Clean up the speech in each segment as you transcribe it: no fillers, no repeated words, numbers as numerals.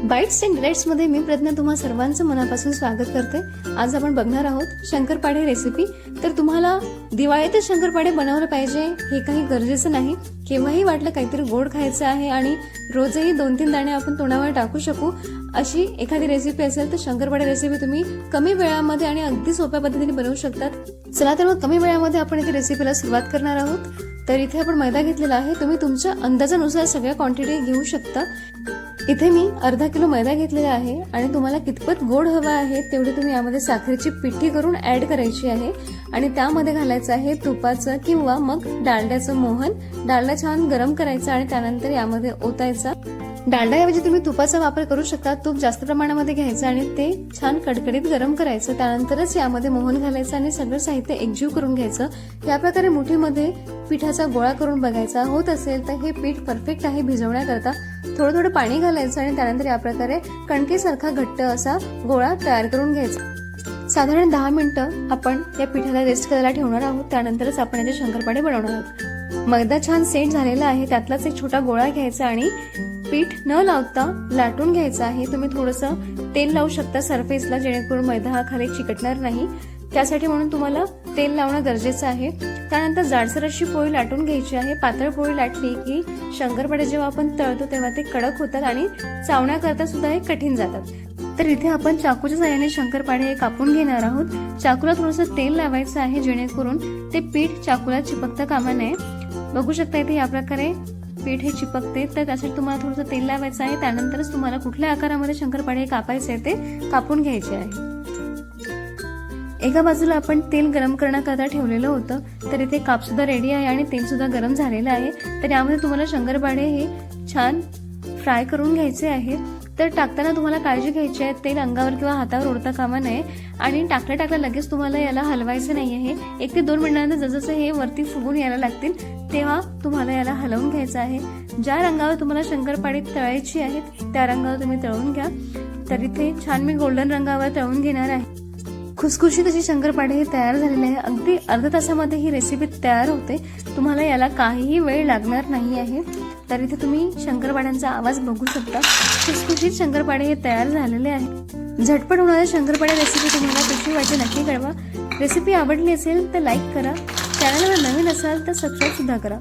Bites and डिलाइट्समध्ये मी प्रज्ञा तुम्हा सर्वांचं मनापासून स्वागत करते। आज आपण बघणार आहोत शंकरपाळे रेसिपी। तर तुम्हाला दिवाळीतच शंकरपाळे बनवलं पाहिजे हे काही गरजेचं नाही। केव्हाही वाटलं काहीतरी गोड खायचं आहे आणि रोजही 2-3 दाणे आपण तोंडावर टाकू शकू अशी एखादी रेसिपी असेल तर शंकरपाळे रेसिपी तुम्ही कमी वेळामध्ये आणि अगदी सोप्या पद्धतीने बनवू शकतात। चला तर मग कमी वेळामध्ये आपण इथे रेसिपीला सुरुवात करणार आहोत। तर इथे आपण मैदा घेतलेला आहे। तुम्ही तुमच्या अंदाजानुसार सगळ्या क्वांटिटी घेऊ शकता। इथे मी अर्धा किलो मैदा घेतलेला आहे आणि तुम्हाला कितपत गोड हवा आहे तेवढी तुम्ही यामध्ये साखरेची पिठी करून ऍड करायची आहे आणि त्यामध्ये घालायचं आहे तुपाचं किंवा मग डालड्याचं मोहन। डालडा छान गरम करायचा आणि त्यानंतर यामध्ये ओतायचा। डालड्याऐवजी तुम्ही तुपाचा वापर करू शकता। तूप जास्त प्रमाणामध्ये घ्यायचं आणि ते छान कडकडीत गरम करायचं। त्यानंतरच यामध्ये मोहन घालायचं आणि सगळं साहित्य एकजीव करून घ्यायचं। या प्रकारे मुठीमध्ये पिठाचा गोळा करून बघायचा। होत असेल तर हे पीठ परफेक्ट आहे भिजवण्याकरता। थोडं थोडं पाणी घालायचं आणि त्यानंतर या प्रकारे कणकेसारखा घट्ट असा गोळा तयार करून घ्यायचा। साधारण 10 मिनिटं आपण या पिठाला रेस्ट करायला ठेवणार आहोत। त्यानंतरच आपण याचे शंकरपाळे बनवणार आहोत। मैदा छान सेट झालेला आहे। त्यातलाच एक छोटा गोळा घ्यायचा आणि पीठ न लावता लाटून घ्यायचं आहे। तुम्ही थोडंसं तेल लावू शकता सरफेसला जेणेकरून मैदा हा खाली चिकटणार नाही। त्यासाठी म्हणून तुम्हाला तेल लावणं गरजेचं आहे। त्यानंतर जाडसर अशी पोळी लाटून घ्यायची आहे। पातळ पोळी लाटली की शंकरपाळे जेव्हा आपण तळतो तेव्हा ते कडक होतात आणि चावण्याकरता सुद्धा हे कठीण जातात। तर इथे आपण चाकूच्या साहाय्याने शंकरपाळे कापून घेणार आहोत। चाकूला थोडंसं तेल लावायचं आहे जेणेकरून ते पीठ चाकूला चिपकता कामा नये। बघू शकता इथे या प्रकारे पीठ हे चिपकते। तर त्यासाठी तुम्हाला थोडंसं तेल लावायचं आहे। त्यानंतरच तुम्हाला कुठल्या आकारामध्ये शंकरपाळे कापायचे ते कापून घ्यायचे आहे। एका बाजूला आपण तेल गरम करण्याकरता ठेवलेलं होतं। तर इथे काप सुद्धा रेडी आहे आणि तेल सुद्धा गरम झालेलं आहे। तर यामध्ये तुम्हाला शंकरपाळे हे छान फ्राय करून घ्यायचे आहे। तर टाकताना तुम्हाला काळजी घ्यायची आहे तेल अंगावर किंवा हातावर उडता कामा नये आणि टाकल्या लगेच तुम्हाला याला हलवायचं नाही आहे। 1 ते 2 मिनिटांनंतर जसं हे वरती फुगून यायला लागतील तेव्हा तुम्हाला याला हलवून घ्यायचं आहे। ज्या रंगावर तुम्हाला शंकरपाळे तळायची आहेत त्या रंगावर तुम्ही तळून घ्या। तर इथे छान मी गोल्डन रंगावर तळून घेणार आहे। खुसखुशीत अशी शंकरपाळे हे तयार झालेले आहे। अगदी अर्ध्या तासामध्ये ही रेसिपी तयार होते। तुम्हाला याला काहीही वेळ लागणार नाही आहे। तर इथे तुम्ही शंकरपाळ्यांचा आवाज बघू शकता। खुसखुशीत शंकरपाळे हे तयार झालेले आहे। झटपट होणाऱ्या शंकरपाळे रेसिपी तुम्हाला कशी वाटते नक्की कळवा। रेसिपी आवडली असेल तर लाईक करा। चॅनलवर नवीन असाल तर सबस्क्राईब सुद्धा करा।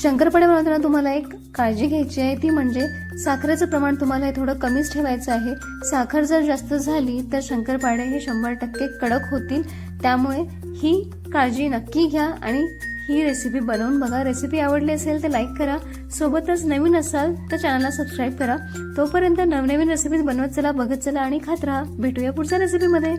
शंकरपाळे बनवताना तुम्हाला एक काळजी घ्यायची आहे ती म्हणजे साखरेचं प्रमाण तुम्हाला हे थोडं कमीच ठेवायचं आहे। साखर जर जास्त झाली तर शंकरपाळे हे 100% कडक होतील। त्यामुळे ही काळजी नक्की घ्या आणि ही रेसिपी बनवून बघा। रेसिपी आवडली असेल तर लाईक करा। सोबतच नवीन असाल तर चॅनलला सबस्क्राईब करा। तोपर्यंत नवनवीन रेसिपीज बनवत चला, बघत चला आणि खात राहा। भेटूया पुढच्या रेसिपीमध्ये।